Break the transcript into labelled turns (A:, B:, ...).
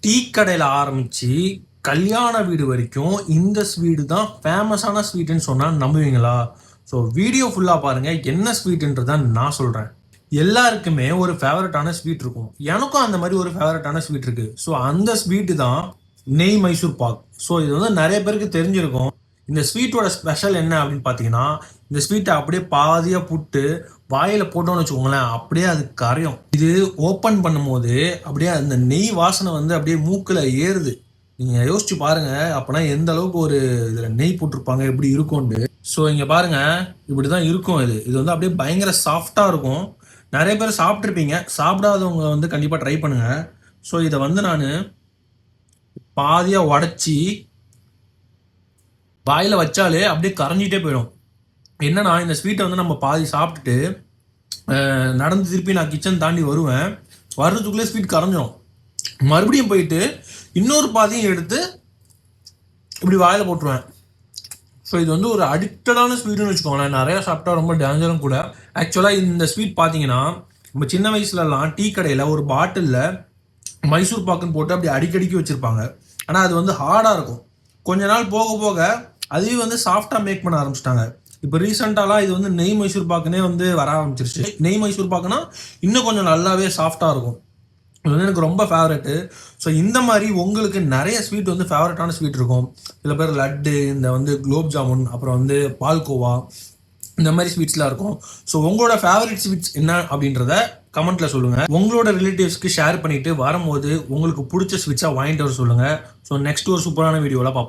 A: Tea கடையில் ஆரம்பித்து கல்யாண வீடு வரைக்கும் இந்த ஸ்வீட்டு தான் ஃபேமஸான ஸ்வீட்டுன்னு சொன்னால் நம்புவீங்களா? ஸோ வீடியோ ஃபுல்லாக பாருங்கள், என்ன ஸ்வீட்டுன்றதான் நான் சொல்கிறேன். எல்லாருக்குமே ஒரு ஃபேவரட்டான ஸ்வீட் இருக்கும். எனக்கும் அந்த மாதிரி ஒரு ஃபேவரட்டான ஸ்வீட் இருக்குது. ஸோ அந்த ஸ்வீட்டு தான் நெய் மைசூர் பாக். ஸோ இது வந்து நிறைய பேருக்கு தெரிஞ்சிருக்கும். இந்த ஸ்வீட்டோட ஸ்பெஷல் என்ன அப்படின்னு பார்த்தீங்கன்னா, இந்த ஸ்வீட்டை அப்படியே பாதியாக புட்டு வாயில் போட்டோம்னு வச்சுக்கோங்களேன், அப்படியே அது கரையும். இது ஓப்பன் பண்ணும்போது அப்படியே அந்த நெய் வாசனை வந்து அப்படியே மூக்கில் ஏறுது. நீங்கள் யோசிச்சு பாருங்க, அப்போனா எந்த அளவுக்கு ஒரு இதில் நெய் போட்டிருப்பாங்க, எப்படி இருக்கும்னு. ஸோ இங்கே பாருங்க, இப்படி தான் இருக்கும். இது வந்து அப்படியே பயங்கர சாஃப்டாக இருக்கும். நிறைய பேர் சாப்பிட்ருப்பீங்க, சாப்பிடாதவங்க வந்து கண்டிப்பாக ட்ரை பண்ணுங்க. ஸோ இதை வந்து நான் பாதியாக உடச்சி வாயில் வச்சாலே அப்படியே கரைஞ்சிட்டே போயிடும். என்னன்னா, இந்த ஸ்வீட்டை வந்து நம்ம பாதி சாப்பிட்டுட்டு நடந்து திருப்பி நான் கிச்சன் தாண்டி வருவேன். வர்றதுக்குள்ளே ஸ்வீட் கரைஞ்சிடும். மறுபடியும் போயிட்டு இன்னொரு பாதியும் எடுத்து இப்படி வாயில் போட்டுருவேன். ஸோ இது வந்து ஒரு அடிக்டடான ஸ்வீட்டுன்னு வச்சுக்கோங்களேன். நிறையா சாப்பிட்டா ரொம்ப டேஞ்சரும் கூட. ஆக்சுவலாக இந்த ஸ்வீட் பார்த்தீங்கன்னா, நம்ம சின்ன வயசுலலாம் டீ கடையில் ஒரு பாட்டிலில் மைசூர் பாக்குன்னு போட்டு அப்படி அடிக்கடிக்கு வச்சுருப்பாங்க. ஆனால் அது வந்து ஹார்டாக இருக்கும். கொஞ்ச நாள் போக போக அதுவே வந்து சாஃப்டாக மேக் பண்ண ஆரம்பிச்சிட்டாங்க. இப்போ ரீசெண்டாலாம் இது வந்து நெய் மைசூர் பாக்குனே வந்து வர ஆரம்பிச்சிருச்சு. நெய் மைசூர் பாக்குனா இன்னும் கொஞ்சம் நல்லாவே சாஃப்டாக இருக்கும். இது வந்து எனக்கு ரொம்ப ஃபேவரெட்டு. ஸோ இந்த மாதிரி உங்களுக்கு நிறைய ஸ்வீட் வந்து ஃபேவரட்டான ஸ்வீட் இருக்கும். சில பேர் லட்டு, இந்த வந்து குலோப் ஜாமுன், அப்புறம் வந்து பால்கோவா, இந்த மாதிரி ஸ்வீட்ஸ்லாம் இருக்கும். ஸோ உங்களோட ஃபேவரட் ஸ்வீட்ஸ் என்ன அப்படின்றத கமெண்ட்டில் சொல்லுங்கள். உங்களோட ரிலேட்டிவ்ஸ்க்கு ஷேர் பண்ணிவிட்டு வரும்போது உங்களுக்கு பிடிச்ச ஸ்வீட்ஸாக வாங்கிட்டு வர சொல்லுங்கள். ஸோ நெக்ஸ்ட் ஒரு சூப்பரான வீடியோவில் பார்ப்போம்.